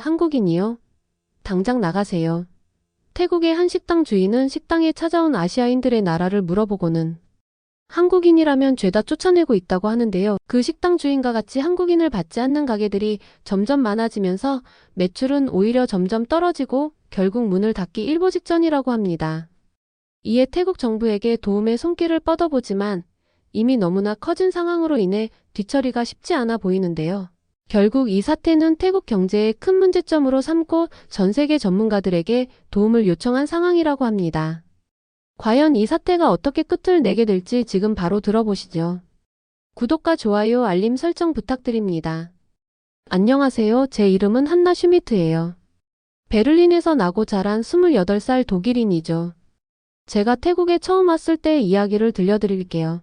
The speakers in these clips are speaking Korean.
한국인이요? 당장 나가세요. 태국의 한 식당 주인은 식당에 찾아온 아시아인들의 나라를 물어보고는 한국인이라면 죄다 쫓아내고 있다고 하는데요. 그 식당 주인과 같이 한국인을 받지 않는 가게들이 점점 많아지면서 매출은 오히려 점점 떨어지고 결국 문을 닫기 일보 직전이라고 합니다. 이에 태국 정부에게 도움의 손길을 뻗어보지만 이미 너무나 커진 상황으로 인해 뒤처리가 쉽지 않아 보이는데요. 결국 이 사태는 태국 경제의 큰 문제점으로 삼고 전 세계 전문가들에게 도움을 요청한 상황이라고 합니다. 과연 이 사태가 어떻게 끝을 내게 될지 지금 바로 들어보시죠. 구독과 좋아요, 알림 설정 부탁드립니다. 안녕하세요. 제 이름은 한나 슈미트예요. 베를린에서 나고 자란 28살 독일인이죠. 제가 태국에 처음 왔을 때 이야기를 들려드릴게요.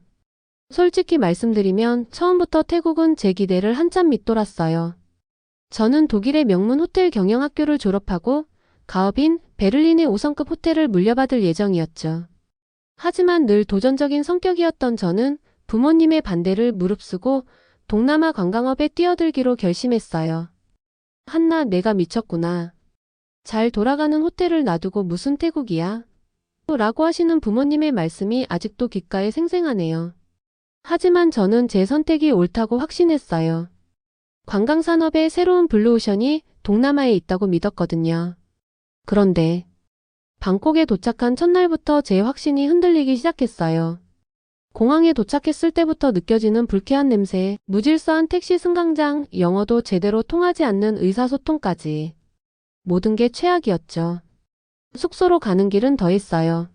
솔직히 말씀드리면 처음부터 태국은 제 기대를 한참 밑돌았어요. 저는 독일의 명문 호텔 경영학교를 졸업하고 가업인 베를린의 5성급 호텔을 물려받을 예정이었죠. 하지만 늘 도전적인 성격이었던 저는 부모님의 반대를 무릅쓰고 동남아 관광업에 뛰어들기로 결심했어요. 한나, 내가 미쳤구나. 잘 돌아가는 호텔을 놔두고 무슨 태국이야? 라고 하시는 부모님의 말씀이 아직도 귓가에 생생하네요. 하지만 저는 제 선택이 옳다고 확신했어요. 관광산업의 새로운 블루오션이 동남아에 있다고 믿었거든요. 그런데 방콕에 도착한 첫날부터 제 확신이 흔들리기 시작했어요. 공항에 도착했을 때부터 느껴지는 불쾌한 냄새, 무질서한 택시 승강장, 영어도 제대로 통하지 않는 의사소통까지. 모든 게 최악이었죠. 숙소로 가는 길은 더했어요.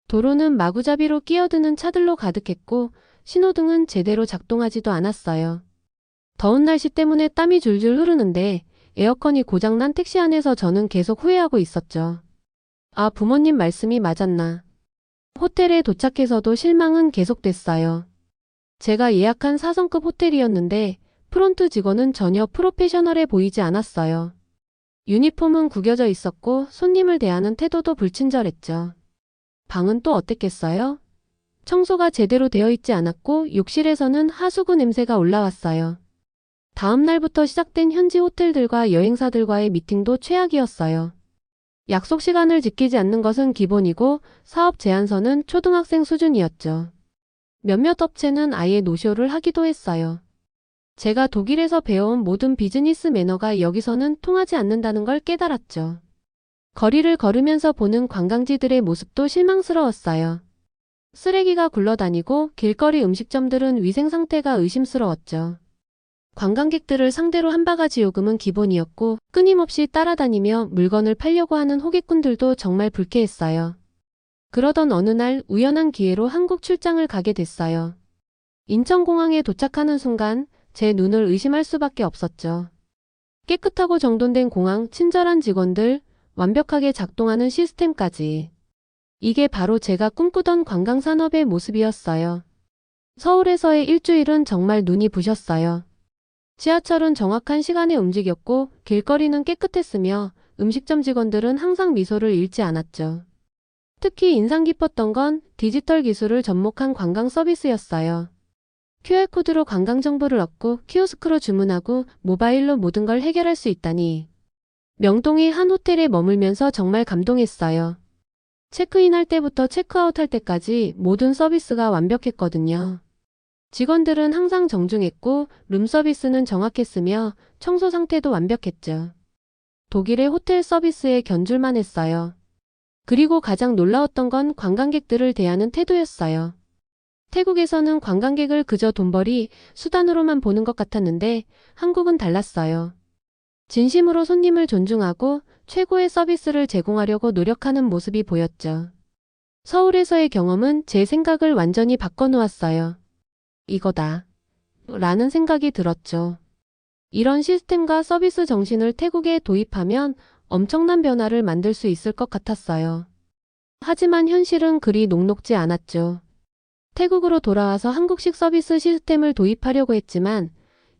도로는 마구잡이로 끼어드는 차들로 가득했고 신호등은 제대로 작동하지도 않았어요. 더운 날씨 때문에 땀이 줄줄 흐르는데 에어컨이 고장난 택시 안에서 저는 계속 후회하고 있었죠. 아, 부모님 말씀이 맞았나. 호텔에 도착해서도 실망은 계속됐어요. 제가 예약한 4성급 호텔이었는데 프론트 직원은 전혀 프로페셔널해 보이지 않았어요. 유니폼은 구겨져 있었고 손님을 대하는 태도도 불친절했죠. 방은 또 어땠겠어요? 청소가 제대로 되어 있지 않았고 욕실에서는 하수구 냄새가 올라왔어요. 다음 날부터 시작된 현지 호텔들과 여행사들과의 미팅도 최악이었어요. 약속 시간을 지키지 않는 것은 기본이고 사업 제안서는 초등학생 수준이었죠. 몇몇 업체는 아예 노쇼를 하기도 했어요. 제가 독일에서 배워온 모든 비즈니스 매너가 여기서는 통하지 않는다는 걸 깨달았죠. 거리를 걸으면서 보는 관광지들의 모습도 실망스러웠어요. 쓰레기가 굴러다니고 길거리 음식점들은 위생 상태가 의심스러웠죠. 관광객들을 상대로 한 바가지 요금은 기본이었고 끊임없이 따라다니며 물건을 팔려고 하는 호객꾼들도 정말 불쾌했어요. 그러던 어느 날 우연한 기회로 한국 출장을 가게 됐어요. 인천공항에 도착하는 순간 제 눈을 의심할 수밖에 없었죠. 깨끗하고 정돈된 공항, 친절한 직원들, 완벽하게 작동하는 시스템까지. 이게 바로 제가 꿈꾸던 관광산업의 모습이었어요. 서울에서의 일주일은 정말 눈이 부셨어요. 지하철은 정확한 시간에 움직였고 길거리는 깨끗했으며 음식점 직원들은 항상 미소를 잃지 않았죠. 특히 인상 깊었던 건 디지털 기술을 접목한 관광 서비스였어요. QR코드로 관광 정보를 얻고 키오스크로 주문하고 모바일로 모든 걸 해결할 수 있다니. 명동의 한 호텔에 머물면서 정말 감동했어요. 체크인할 때부터 체크아웃할 때까지 모든 서비스가 완벽했거든요. 직원들은 항상 정중했고 룸서비스는 정확했으며 청소 상태도 완벽했죠. 독일의 호텔 서비스에 견줄만 했어요. 그리고 가장 놀라웠던 건 관광객들을 대하는 태도였어요. 태국에서는 관광객을 그저 돈벌이 수단으로만 보는 것 같았는데 한국은 달랐어요. 진심으로 손님을 존중하고 최고의 서비스를 제공하려고 노력하는 모습이 보였죠. 서울에서의 경험은 제 생각을 완전히 바꿔놓았어요. 이거다. 라는 생각이 들었죠. 이런 시스템과 서비스 정신을 태국에 도입하면 엄청난 변화를 만들 수 있을 것 같았어요. 하지만 현실은 그리 녹록지 않았죠. 태국으로 돌아와서 한국식 서비스 시스템을 도입하려고 했지만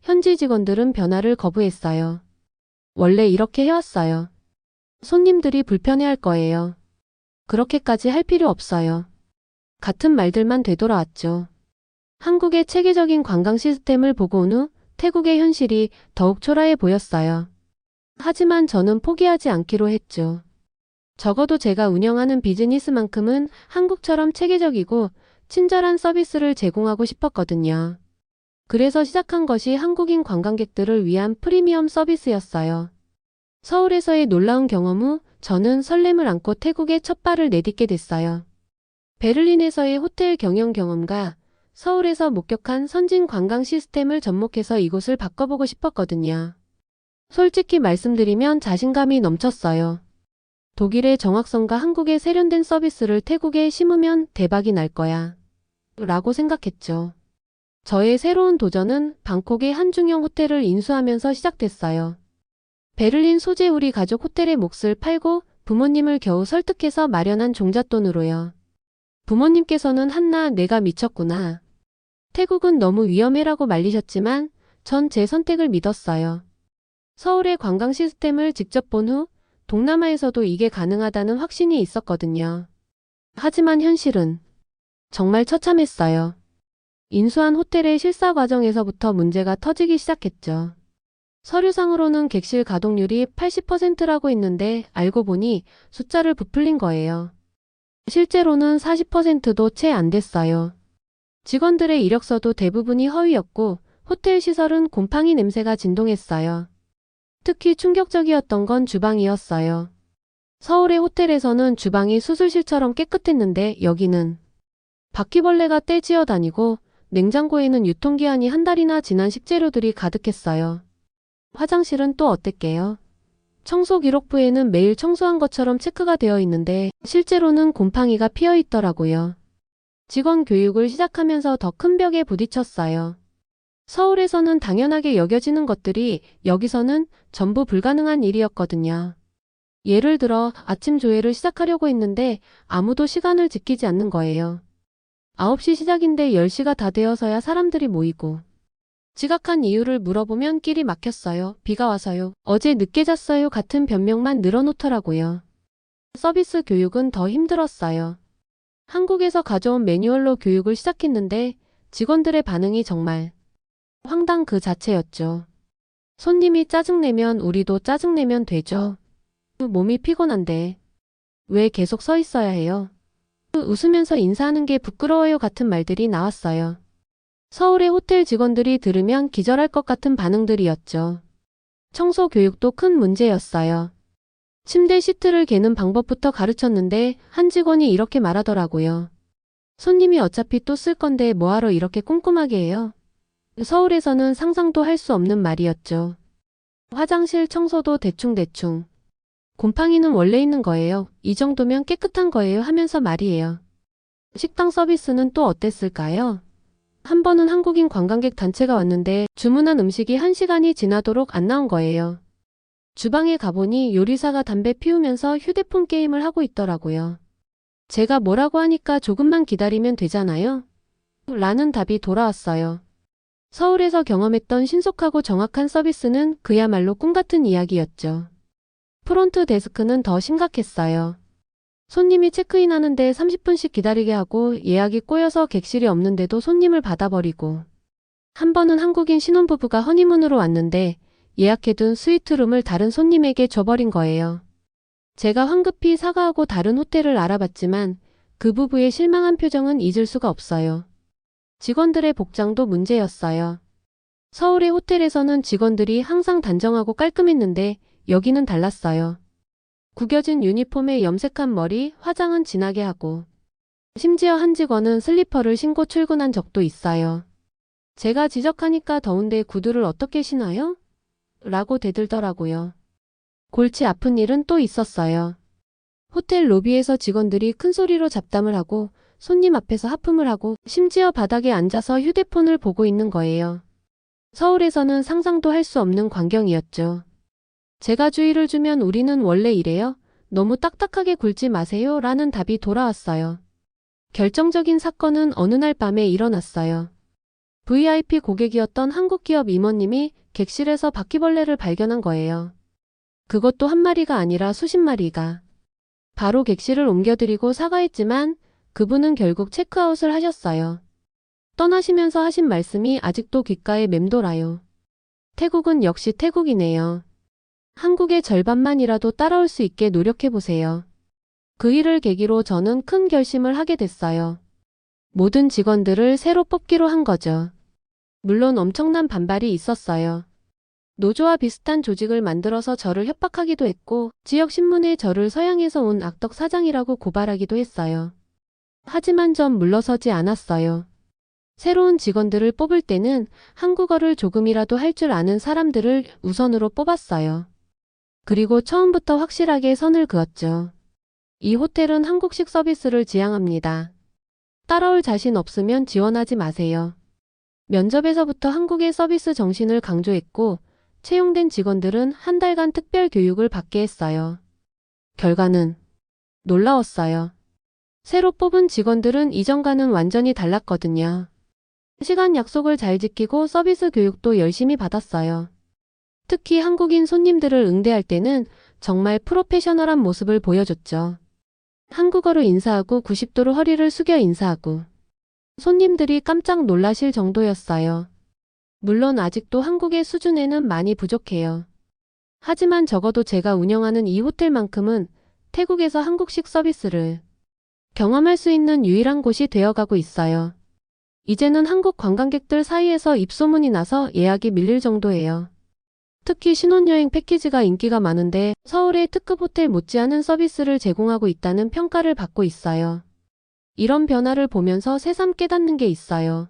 현지 직원들은 변화를 거부했어요. 원래 이렇게 해왔어요. 손님들이 불편해할 거예요. 그렇게까지 할 필요 없어요. 같은 말들만 되돌아왔죠. 한국의 체계적인 관광 시스템을 보고 온 후 태국의 현실이 더욱 초라해 보였어요. 하지만 저는 포기하지 않기로 했죠. 적어도 제가 운영하는 비즈니스만큼은 한국처럼 체계적이고 친절한 서비스를 제공하고 싶었거든요. 그래서 시작한 것이 한국인 관광객들을 위한 프리미엄 서비스였어요. 서울에서의 놀라운 경험 후 저는 설렘을 안고 태국에 첫 발을 내딛게 됐어요. 베를린에서의 호텔 경영 경험과 서울에서 목격한 선진 관광 시스템을 접목해서 이곳을 바꿔보고 싶었거든요. 솔직히 말씀드리면 자신감이 넘쳤어요. 독일의 정확성과 한국의 세련된 서비스를 태국에 심으면 대박이 날 거야. 라고 생각했죠. 저의 새로운 도전은 방콕의 한 중형 호텔을 인수하면서 시작됐어요. 베를린 소재 우리 가족 호텔의 몫을 팔고 부모님을 겨우 설득해서 마련한 종잣돈으로요. 부모님께서는 한나 내가 미쳤구나. 태국은 너무 위험해라고 말리셨지만 전 제 선택을 믿었어요. 서울의 관광 시스템을 직접 본 후 동남아에서도 이게 가능하다는 확신이 있었거든요. 하지만 현실은 정말 처참했어요. 인수한 호텔의 실사 과정에서부터 문제가 터지기 시작했죠. 서류상으로는 객실 가동률이 80%라고 했는데 알고 보니 숫자를 부풀린 거예요. 실제로는 40%도 채 안 됐어요. 직원들의 이력서도 대부분이 허위였고 호텔 시설은 곰팡이 냄새가 진동했어요. 특히 충격적이었던 건 주방이었어요. 서울의 호텔에서는 주방이 수술실처럼 깨끗했는데 여기는 바퀴벌레가 떼지어 다니고 냉장고에는 유통기한이 한 달이나 지난 식재료들이 가득했어요. 화장실은 또 어땠게요? 청소 기록부에는 매일 청소한 것처럼 체크가 되어 있는데 실제로는 곰팡이가 피어 있더라고요. 직원 교육을 시작하면서 더 큰 벽에 부딪혔어요. 서울에서는 당연하게 여겨지는 것들이 여기서는 전부 불가능한 일이었거든요. 예를 들어 아침 조회를 시작하려고 했는데 아무도 시간을 지키지 않는 거예요. 9시 시작인데 10시가 다 되어서야 사람들이 모이고 지각한 이유를 물어보면 길이 막혔어요. 비가 와서요. 어제 늦게 잤어요. 같은 변명만 늘어놓더라고요. 서비스 교육은 더 힘들었어요. 한국에서 가져온 매뉴얼로 교육을 시작했는데 직원들의 반응이 정말 황당 그 자체였죠. 손님이 짜증내면 우리도 짜증내면 되죠. 몸이 피곤한데 왜 계속 서 있어야 해요? 웃으면서 인사하는 게 부끄러워요 같은 말들이 나왔어요. 서울의 호텔 직원들이 들으면 기절할 것 같은 반응들이었죠. 청소 교육도 큰 문제였어요. 침대 시트를 개는 방법부터 가르쳤는데 한 직원이 이렇게 말하더라고요. 손님이 어차피 또 쓸 건데 뭐하러 이렇게 꼼꼼하게 해요? 서울에서는 상상도 할 수 없는 말이었죠. 화장실 청소도 대충대충. 곰팡이는 원래 있는 거예요. 이 정도면 깨끗한 거예요 하면서 말이에요. 식당 서비스는 또 어땠을까요? 한 번은 한국인 관광객 단체가 왔는데 주문한 음식이 1시간이 지나도록 안 나온 거예요. 주방에 가보니 요리사가 담배 피우면서 휴대폰 게임을 하고 있더라고요. 제가 뭐라고 하니까 조금만 기다리면 되잖아요? 라는 답이 돌아왔어요. 서울에서 경험했던 신속하고 정확한 서비스는 그야말로 꿈같은 이야기였죠. 프론트 데스크는 더 심각했어요. 손님이 체크인하는데 30분씩 기다리게 하고 예약이 꼬여서 객실이 없는데도 손님을 받아버리고 한 번은 한국인 신혼부부가 허니문으로 왔는데 예약해둔 스위트룸을 다른 손님에게 줘버린 거예요. 제가 황급히 사과하고 다른 호텔을 알아봤지만 그 부부의 실망한 표정은 잊을 수가 없어요. 직원들의 복장도 문제였어요. 서울의 호텔에서는 직원들이 항상 단정하고 깔끔했는데 여기는 달랐어요. 구겨진 유니폼에 염색한 머리, 화장은 진하게 하고 심지어 한 직원은 슬리퍼를 신고 출근한 적도 있어요. 제가 지적하니까 더운데 구두를 어떻게 신어요? 라고 대들더라고요. 골치 아픈 일은 또 있었어요. 호텔 로비에서 직원들이 큰 소리로 잡담을 하고 손님 앞에서 하품을 하고 심지어 바닥에 앉아서 휴대폰을 보고 있는 거예요. 서울에서는 상상도 할 수 없는 광경이었죠. 제가 주의를 주면 우리는 원래 이래요. 너무 딱딱하게 굴지 마세요. 라는 답이 돌아왔어요. 결정적인 사건은 어느 날 밤에 일어났어요. VIP 고객이었던 한국 기업 임원님이 객실에서 바퀴벌레를 발견한 거예요. 그것도 한 마리가 아니라 수십 마리가. 바로 객실을 옮겨드리고 사과했지만 그분은 결국 체크아웃을 하셨어요. 떠나시면서 하신 말씀이 아직도 귓가에 맴돌아요. 태국은 역시 태국이네요. 한국의 절반만이라도 따라올 수 있게 노력해보세요. 그 일을 계기로 저는 큰 결심을 하게 됐어요. 모든 직원들을 새로 뽑기로 한 거죠. 물론 엄청난 반발이 있었어요. 노조와 비슷한 조직을 만들어서 저를 협박하기도 했고 지역신문에 저를 서양에서 온 악덕 사장이라고 고발하기도 했어요. 하지만 전 물러서지 않았어요. 새로운 직원들을 뽑을 때는 한국어를 조금이라도 할 줄 아는 사람들을 우선으로 뽑았어요. 그리고 처음부터 확실하게 선을 그었죠. 이 호텔은 한국식 서비스를 지향합니다. 따라올 자신 없으면 지원하지 마세요. 면접에서부터 한국의 서비스 정신을 강조했고 채용된 직원들은 한 달간 특별 교육을 받게 했어요. 결과는 놀라웠어요. 새로 뽑은 직원들은 이전과는 완전히 달랐거든요. 시간 약속을 잘 지키고 서비스 교육도 열심히 받았어요. 특히 한국인 손님들을 응대할 때는 정말 프로페셔널한 모습을 보여줬죠. 한국어로 인사하고 90도로 허리를 숙여 인사하고 손님들이 깜짝 놀라실 정도였어요. 물론 아직도 한국의 수준에는 많이 부족해요. 하지만 적어도 제가 운영하는 이 호텔만큼은 태국에서 한국식 서비스를 경험할 수 있는 유일한 곳이 되어가고 있어요. 이제는 한국 관광객들 사이에서 입소문이 나서 예약이 밀릴 정도예요. 특히 신혼여행 패키지가 인기가 많은데 서울의 특급 호텔 못지않은 서비스를 제공하고 있다는 평가를 받고 있어요. 이런 변화를 보면서 새삼 깨닫는 게 있어요.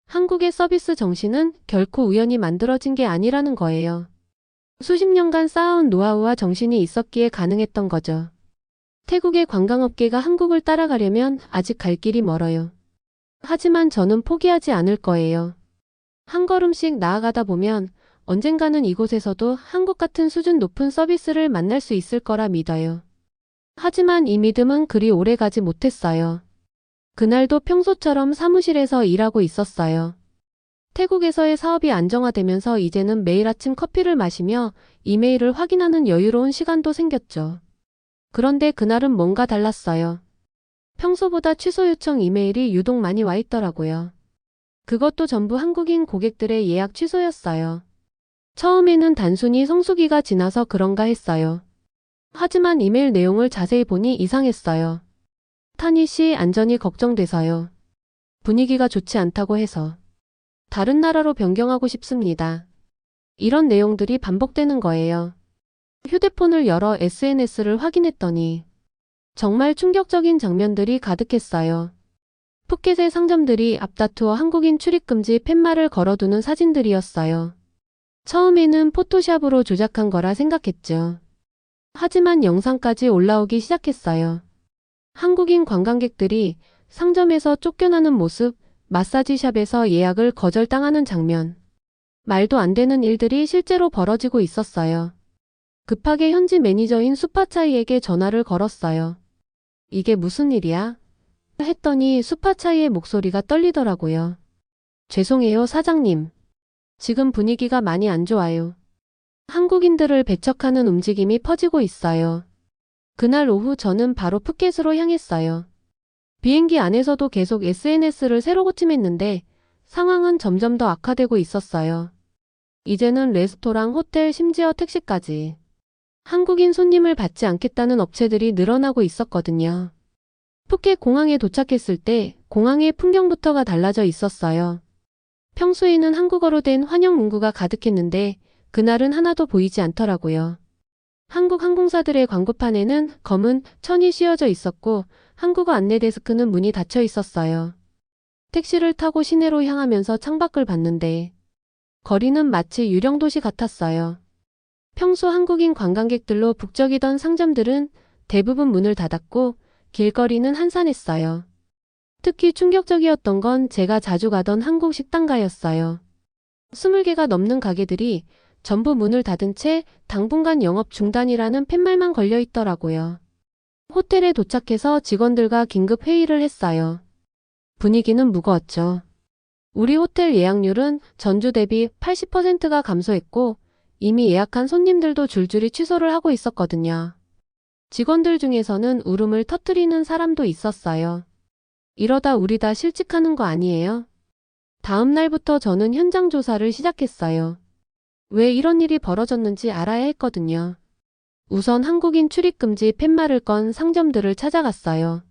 한국의 서비스 정신은 결코 우연히 만들어진 게 아니라는 거예요. 수십 년간 쌓아온 노하우와 정신이 있었기에 가능했던 거죠. 태국의 관광업계가 한국을 따라가려면 아직 갈 길이 멀어요. 하지만 저는 포기하지 않을 거예요. 한 걸음씩 나아가다 보면 언젠가는 이곳에서도 한국 같은 수준 높은 서비스를 만날 수 있을 거라 믿어요. 하지만 이 믿음은 그리 오래 가지 못했어요. 그날도 평소처럼 사무실에서 일하고 있었어요. 태국에서의 사업이 안정화되면서 이제는 매일 아침 커피를 마시며 이메일을 확인하는 여유로운 시간도 생겼죠. 그런데 그날은 뭔가 달랐어요. 평소보다 취소 요청 이메일이 유독 많이 와 있더라고요. 그것도 전부 한국인 고객들의 예약 취소였어요. 처음에는 단순히 성수기가 지나서 그런가 했어요. 하지만 이메일 내용을 자세히 보니 이상했어요. 타니 씨 안전이 걱정돼서요. 분위기가 좋지 않다고 해서. 다른 나라로 변경하고 싶습니다. 이런 내용들이 반복되는 거예요. 휴대폰을 열어 SNS를 확인했더니 정말 충격적인 장면들이 가득했어요. 푸켓의 상점들이 앞다투어 한국인 출입금지 팻말을 걸어두는 사진들이었어요. 처음에는 포토샵으로 조작한 거라 생각했죠. 하지만 영상까지 올라오기 시작했어요. 한국인 관광객들이 상점에서 쫓겨나는 모습, 마사지샵에서 예약을 거절당하는 장면. 말도 안 되는 일들이 실제로 벌어지고 있었어요. 급하게 현지 매니저인 수파차이에게 전화를 걸었어요. 이게 무슨 일이야? 했더니 수파차이의 목소리가 떨리더라고요. 죄송해요, 사장님. 지금 분위기가 많이 안 좋아요. 한국인들을 배척하는 움직임이 퍼지고 있어요. 그날 오후 저는 바로 푸켓으로 향했어요. 비행기 안에서도 계속 SNS를 새로 고침했는데 상황은 점점 더 악화되고 있었어요. 이제는 레스토랑, 호텔, 심지어 택시까지 한국인 손님을 받지 않겠다는 업체들이 늘어나고 있었거든요. 푸켓 공항에 도착했을 때 공항의 풍경부터가 달라져 있었어요. 평소에는 한국어로 된 환영 문구가 가득했는데 그날은 하나도 보이지 않더라고요. 한국 항공사들의 광고판에는 검은 천이 씌워져 있었고 한국어 안내 데스크는 문이 닫혀 있었어요. 택시를 타고 시내로 향하면서 창밖을 봤는데 거리는 마치 유령도시 같았어요. 평소 한국인 관광객들로 북적이던 상점들은 대부분 문을 닫았고 길거리는 한산했어요. 특히 충격적이었던 건 제가 자주 가던 한국 식당가였어요. 20개가 넘는 가게들이 전부 문을 닫은 채 당분간 영업 중단이라는 팻말만 걸려 있더라고요. 호텔에 도착해서 직원들과 긴급 회의를 했어요. 분위기는 무거웠죠. 우리 호텔 예약률은 전주 대비 80%가 감소했고 이미 예약한 손님들도 줄줄이 취소를 하고 있었거든요. 직원들 중에서는 울음을 터뜨리는 사람도 있었어요. 이러다 우리 다 실직하는 거 아니에요? 다음 날부터 저는 현장 조사를 시작했어요. 왜 이런 일이 벌어졌는지 알아야 했거든요. 우선 한국인 출입금지 팻말을 건 상점들을 찾아갔어요.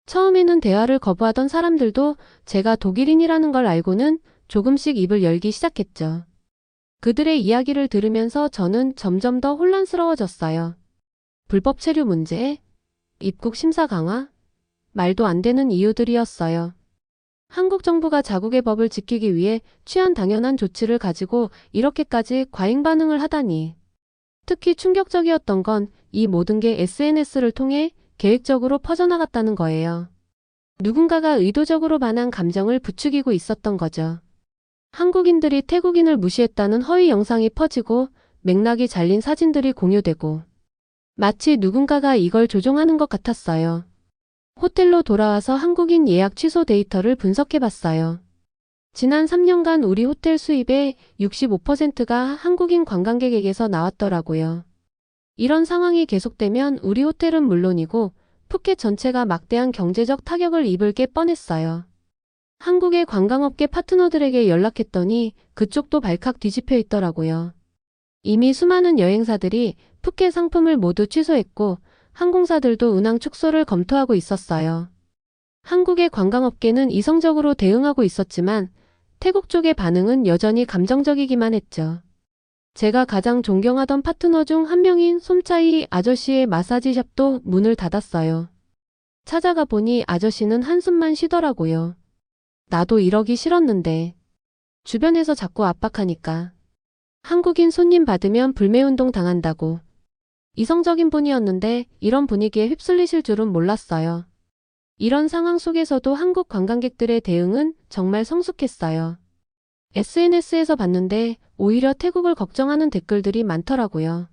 처음에는 대화를 거부하던 사람들도 제가 독일인이라는 걸 알고는 조금씩 입을 열기 시작했죠. 그들의 이야기를 들으면서 저는 점점 더 혼란스러워졌어요. 불법 체류 문제, 입국 심사 강화, 말도 안 되는 이유들이었어요. 한국 정부가 자국의 법을 지키기 위해 취한 당연한 조치를 가지고 이렇게까지 과잉 반응을 하다니. 특히 충격적이었던 건 이 모든 게 SNS를 통해 계획적으로 퍼져나갔다는 거예요. 누군가가 의도적으로 반한 감정을 부추기고 있었던 거죠. 한국인들이 태국인을 무시했다는 허위 영상이 퍼지고 맥락이 잘린 사진들이 공유되고 마치 누군가가 이걸 조종하는 것 같았어요. 호텔로 돌아와서 한국인 예약 취소 데이터를 분석해봤어요. 지난 3년간 우리 호텔 수입의 65%가 한국인 관광객에게서 나왔더라고요. 이런 상황이 계속되면 우리 호텔은 물론이고 푸켓 전체가 막대한 경제적 타격을 입을 게 뻔했어요. 한국의 관광업계 파트너들에게 연락했더니 그쪽도 발칵 뒤집혀 있더라고요. 이미 수많은 여행사들이 푸켓 상품을 모두 취소했고 항공사들도 운항 축소를 검토하고 있었어요. 한국의 관광업계는 이성적으로 대응하고 있었지만 태국 쪽의 반응은 여전히 감정적이기만 했죠. 제가 가장 존경하던 파트너 중 한 명인 솜차이 아저씨의 마사지샵도 문을 닫았어요. 찾아가 보니 아저씨는 한숨만 쉬더라고요. 나도 이러기 싫었는데. 주변에서 자꾸 압박하니까. 한국인 손님 받으면 불매운동 당한다고. 이성적인 분이었는데 이런 분위기에 휩쓸리실 줄은 몰랐어요. 이런 상황 속에서도 한국 관광객들의 대응은 정말 성숙했어요. SNS에서 봤는데 오히려 태국을 걱정하는 댓글들이 많더라고요.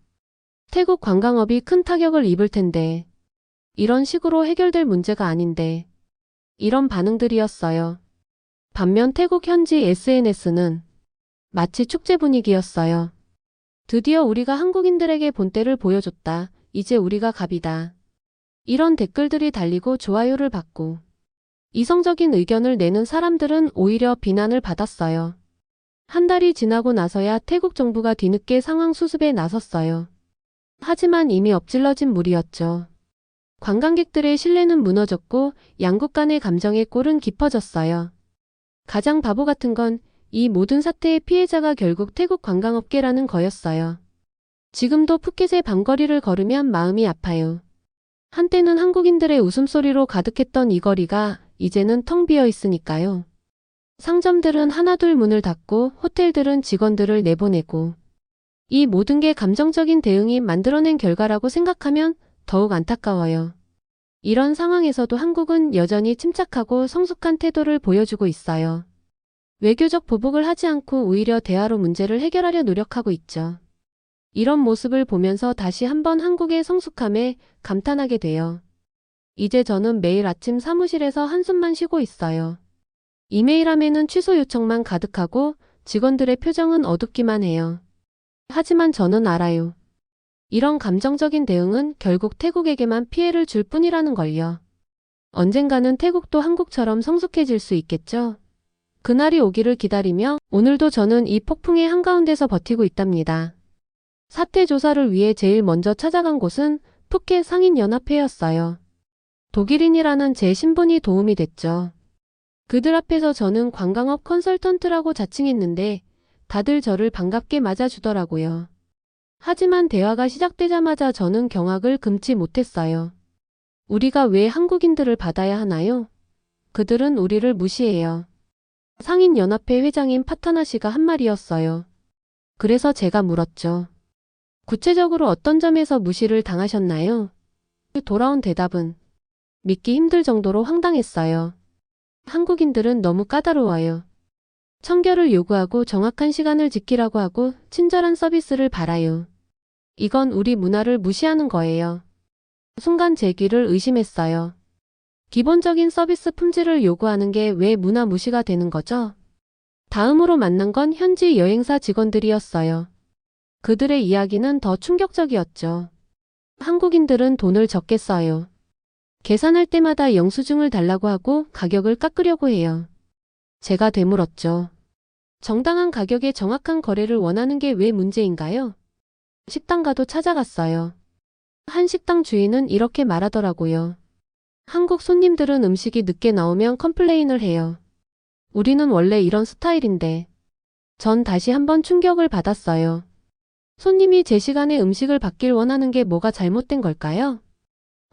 태국 관광업이 큰 타격을 입을 텐데. 이런 식으로 해결될 문제가 아닌데. 이런 반응들이었어요. 반면 태국 현지 SNS는 마치 축제 분위기였어요. 드디어 우리가 한국인들에게 본때를 보여줬다. 이제 우리가 갑이다. 이런 댓글들이 달리고 좋아요를 받고 이성적인 의견을 내는 사람들은 오히려 비난을 받았어요. 한 달이 지나고 나서야 태국 정부가 뒤늦게 상황 수습에 나섰어요. 하지만 이미 엎질러진 물이었죠. 관광객들의 신뢰는 무너졌고 양국 간의 감정의 골은 깊어졌어요. 가장 바보 같은 건 이 모든 사태의 피해자가 결국 태국 관광업계라는 거였어요. 지금도 푸켓의 밤거리를 걸으면 마음이 아파요. 한때는 한국인들의 웃음소리로 가득했던 이 거리가 이제는 텅 비어 있으니까요. 상점들은 하나둘 문을 닫고 호텔들은 직원들을 내보내고 이 모든 게 감정적인 대응이 만들어낸 결과라고 생각하면 더욱 안타까워요. 이런 상황에서도 한국은 여전히 침착하고 성숙한 태도를 보여주고 있어요. 외교적 보복을 하지 않고 오히려 대화로 문제를 해결하려 노력하고 있죠. 이런 모습을 보면서 다시 한번 한국의 성숙함에 감탄하게 돼요. 이제 저는 매일 아침 사무실에서 한숨만 쉬고 있어요. 이메일함에는 취소 요청만 가득하고 직원들의 표정은 어둡기만 해요. 하지만 저는 알아요. 이런 감정적인 대응은 결국 태국에게만 피해를 줄 뿐이라는 걸요. 언젠가는 태국도 한국처럼 성숙해질 수 있겠죠? 그날이 오기를 기다리며 오늘도 저는 이 폭풍의 한가운데서 버티고 있답니다. 사태 조사를 위해 제일 먼저 찾아간 곳은 푸켓 상인연합회였어요. 독일인이라는 제 신분이 도움이 됐죠. 그들 앞에서 저는 관광업 컨설턴트라고 자칭했는데 다들 저를 반갑게 맞아주더라고요. 하지만 대화가 시작되자마자 저는 경악을 금치 못했어요. 우리가 왜 한국인들을 받아야 하나요? 그들은 우리를 무시해요. 상인연합회 회장인 파타나 씨가 한 말이었어요. 그래서 제가 물었죠. 구체적으로 어떤 점에서 무시를 당하셨나요? 돌아온 대답은 믿기 힘들 정도로 황당했어요. 한국인들은 너무 까다로워요. 청결을 요구하고 정확한 시간을 지키라고 하고 친절한 서비스를 바라요. 이건 우리 문화를 무시하는 거예요. 순간 제 귀를 의심했어요. 기본적인 서비스 품질을 요구하는 게 왜 문화 무시가 되는 거죠? 다음으로 만난 건 현지 여행사 직원들이었어요. 그들의 이야기는 더 충격적이었죠. 한국인들은 돈을 적게 써요. 계산할 때마다 영수증을 달라고 하고 가격을 깎으려고 해요. 제가 되물었죠. 정당한 가격에 정확한 거래를 원하는 게 왜 문제인가요? 식당가도 찾아갔어요. 한 식당 주인은 이렇게 말하더라고요. 한국 손님들은 음식이 늦게 나오면 컴플레인을 해요. 우리는 원래 이런 스타일인데. 전 다시 한번 충격을 받았어요. 손님이 제 시간에 음식을 받길 원하는 게 뭐가 잘못된 걸까요?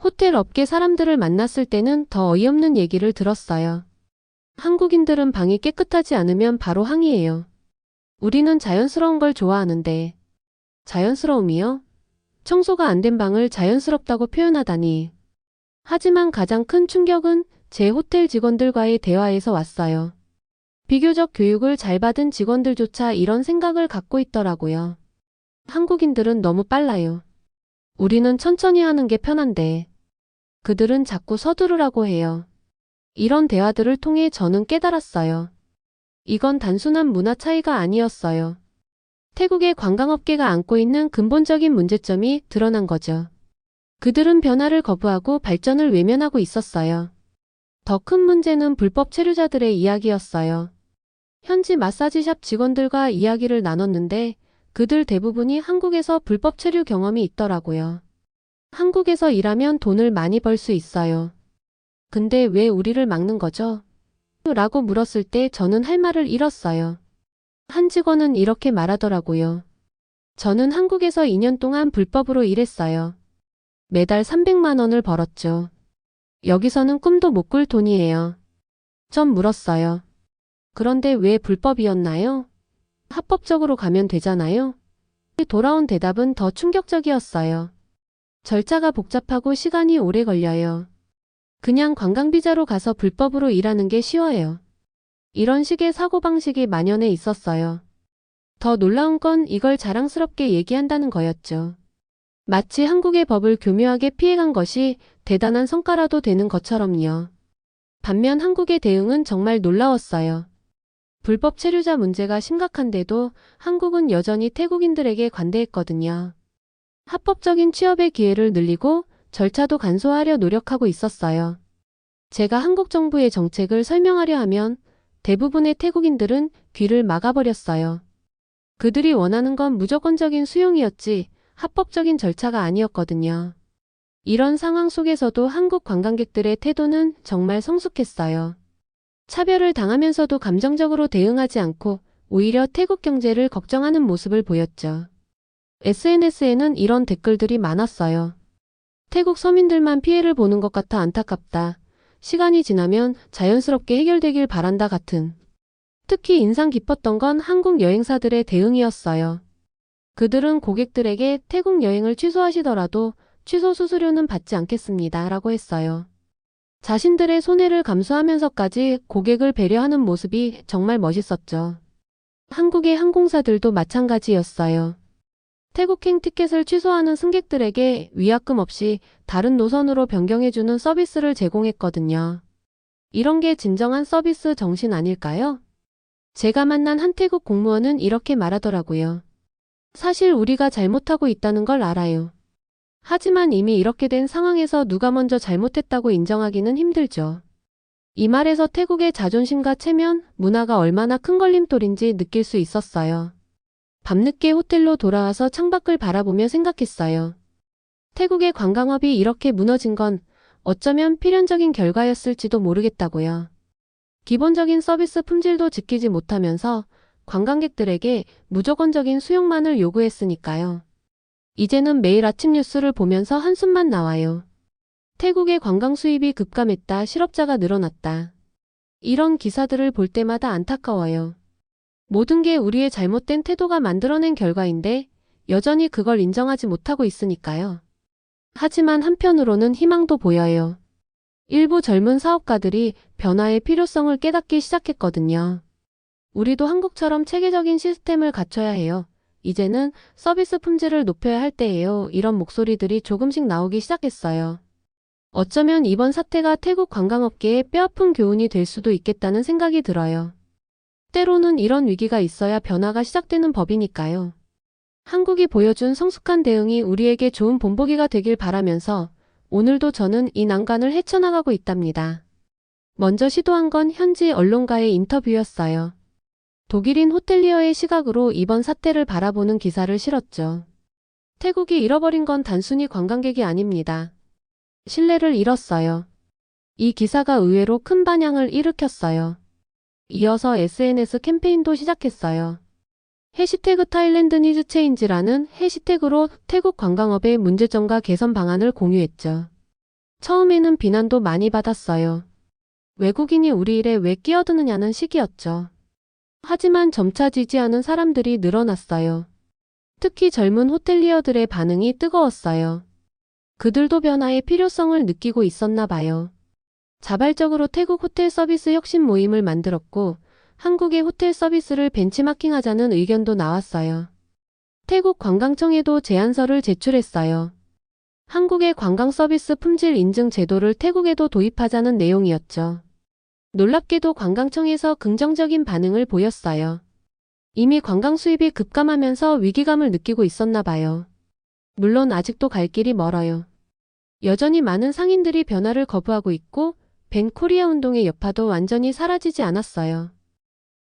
호텔 업계 사람들을 만났을 때는 더 어이없는 얘기를 들었어요. 한국인들은 방이 깨끗하지 않으면 바로 항의해요. 우리는 자연스러운 걸 좋아하는데. 자연스러움이요? 청소가 안 된 방을 자연스럽다고 표현하다니. 하지만 가장 큰 충격은 제 호텔 직원들과의 대화에서 왔어요. 비교적 교육을 잘 받은 직원들조차 이런 생각을 갖고 있더라고요. 한국인들은 너무 빨라요. 우리는 천천히 하는 게 편한데. 그들은 자꾸 서두르라고 해요. 이런 대화들을 통해 저는 깨달았어요. 이건 단순한 문화 차이가 아니었어요. 태국의 관광업계가 안고 있는 근본적인 문제점이 드러난 거죠. 그들은 변화를 거부하고 발전을 외면하고 있었어요. 더 큰 문제는 불법 체류자들의 이야기였어요. 현지 마사지샵 직원들과 이야기를 나눴는데 그들 대부분이 한국에서 불법 체류 경험이 있더라고요. 한국에서 일하면 돈을 많이 벌 수 있어요. 근데 왜 우리를 막는 거죠? 라고 물었을 때 저는 할 말을 잃었어요. 한 직원은 이렇게 말하더라고요. 저는 한국에서 2년 동안 불법으로 일했어요. 매달 300만 원을 벌었죠. 여기서는 꿈도 못 꿀 돈이에요. 전 물었어요. 그런데 왜 불법이었나요? 합법적으로 가면 되잖아요? 돌아온 대답은 더 충격적이었어요. 절차가 복잡하고 시간이 오래 걸려요. 그냥 관광비자로 가서 불법으로 일하는 게 쉬워요. 이런 식의 사고방식이 만연해 있었어요. 더 놀라운 건 이걸 자랑스럽게 얘기한다는 거였죠. 마치 한국의 법을 교묘하게 피해간 것이 대단한 성과라도 되는 것처럼요. 반면 한국의 대응은 정말 놀라웠어요. 불법 체류자 문제가 심각한데도 한국은 여전히 태국인들에게 관대했거든요. 합법적인 취업의 기회를 늘리고 절차도 간소화하려 노력하고 있었어요. 제가 한국 정부의 정책을 설명하려 하면 대부분의 태국인들은 귀를 막아버렸어요. 그들이 원하는 건 무조건적인 수용이었지 합법적인 절차가 아니었거든요. 이런 상황 속에서도 한국 관광객들의 태도는 정말 성숙했어요. 차별을 당하면서도 감정적으로 대응하지 않고 오히려 태국 경제를 걱정하는 모습을 보였죠. SNS에는 이런 댓글들이 많았어요. 태국 서민들만 피해를 보는 것 같아 안타깝다. 시간이 지나면 자연스럽게 해결되길 바란다 같은. 특히 인상 깊었던 건 한국 여행사들의 대응이었어요. 그들은 고객들에게 태국 여행을 취소하시더라도 취소 수수료는 받지 않겠습니다. 라고 했어요. 자신들의 손해를 감수하면서까지 고객을 배려하는 모습이 정말 멋있었죠. 한국의 항공사들도 마찬가지였어요. 태국행 티켓을 취소하는 승객들에게 위약금 없이 다른 노선으로 변경해주는 서비스를 제공했거든요. 이런 게 진정한 서비스 정신 아닐까요? 제가 만난 한 태국 공무원은 이렇게 말하더라고요. 사실 우리가 잘못하고 있다는 걸 알아요. 하지만 이미 이렇게 된 상황에서 누가 먼저 잘못했다고 인정하기는 힘들죠. 이 말에서 태국의 자존심과 체면, 문화가 얼마나 큰 걸림돌인지 느낄 수 있었어요. 밤늦게 호텔로 돌아와서 창밖을 바라보며 생각했어요. 태국의 관광업이 이렇게 무너진 건 어쩌면 필연적인 결과였을지도 모르겠다고요. 기본적인 서비스 품질도 지키지 못하면서 관광객들에게 무조건적인 수용만을 요구했으니까요. 이제는 매일 아침 뉴스를 보면서 한숨만 나와요. 태국의 관광 수입이 급감했다, 실업자가 늘어났다. 이런 기사들을 볼 때마다 안타까워요. 모든 게 우리의 잘못된 태도가 만들어낸 결과인데 여전히 그걸 인정하지 못하고 있으니까요. 하지만 한편으로는 희망도 보여요. 일부 젊은 사업가들이 변화의 필요성을 깨닫기 시작했거든요. 우리도 한국처럼 체계적인 시스템을 갖춰야 해요. 이제는 서비스 품질을 높여야 할 때예요. 이런 목소리들이 조금씩 나오기 시작했어요. 어쩌면 이번 사태가 태국 관광업계의 뼈아픈 교훈이 될 수도 있겠다는 생각이 들어요. 때로는 이런 위기가 있어야 변화가 시작되는 법이니까요. 한국이 보여준 성숙한 대응이 우리에게 좋은 본보기가 되길 바라면서 오늘도 저는 이 난관을 헤쳐나가고 있답니다. 먼저 시도한 건 현지 언론과의 인터뷰였어요. 독일인 호텔리어의 시각으로 이번 사태를 바라보는 기사를 실었죠. 태국이 잃어버린 건 단순히 관광객이 아닙니다. 신뢰를 잃었어요. 이 기사가 의외로 큰 반향을 일으켰어요. 이어서 SNS 캠페인도 시작했어요. 해시태그 타일랜드 니즈 체인지라는 해시태그로 태국 관광업의 문제점과 개선 방안을 공유했죠. 처음에는 비난도 많이 받았어요. 외국인이 우리 일에 왜 끼어드느냐는 식이었죠. 하지만 점차 지지하는 사람들이 늘어났어요. 특히 젊은 호텔리어들의 반응이 뜨거웠어요. 그들도 변화의 필요성을 느끼고 있었나 봐요. 자발적으로 태국 호텔 서비스 혁신 모임을 만들었고 한국의 호텔 서비스를 벤치마킹하자는 의견도 나왔어요. 태국 관광청에도 제안서를 제출했어요. 한국의 관광 서비스 품질 인증 제도를 태국에도 도입하자는 내용이었죠. 놀랍게도 관광청에서 긍정적인 반응을 보였어요. 이미 관광 수입이 급감하면서 위기감을 느끼고 있었나 봐요. 물론 아직도 갈 길이 멀어요. 여전히 많은 상인들이 변화를 거부하고 있고 벤 코리아 운동의 여파도 완전히 사라지지 않았어요.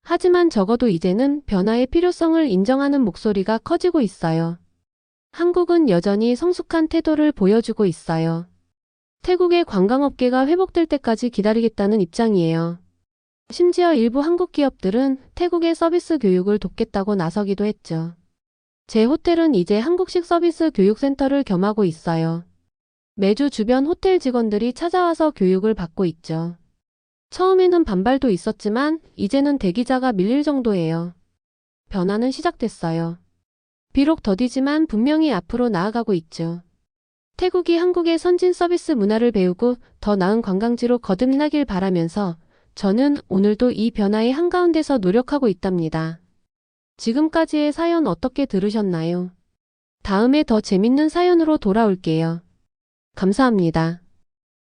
하지만 적어도 이제는 변화의 필요성을 인정하는 목소리가 커지고 있어요. 한국은 여전히 성숙한 태도를 보여주고 있어요. 태국의 관광업계가 회복될 때까지 기다리겠다는 입장이에요. 심지어 일부 한국 기업들은 태국의 서비스 교육을 돕겠다고 나서기도 했죠. 제 호텔은 이제 한국식 서비스 교육센터를 겸하고 있어요. 매주 주변 호텔 직원들이 찾아와서 교육을 받고 있죠. 처음에는 반발도 있었지만 이제는 대기자가 밀릴 정도예요. 변화는 시작됐어요. 비록 더디지만 분명히 앞으로 나아가고 있죠. 태국이 한국의 선진 서비스 문화를 배우고 더 나은 관광지로 거듭나길 바라면서 저는 오늘도 이 변화의 한가운데서 노력하고 있답니다. 지금까지의 사연 어떻게 들으셨나요? 다음에 더 재밌는 사연으로 돌아올게요. 감사합니다.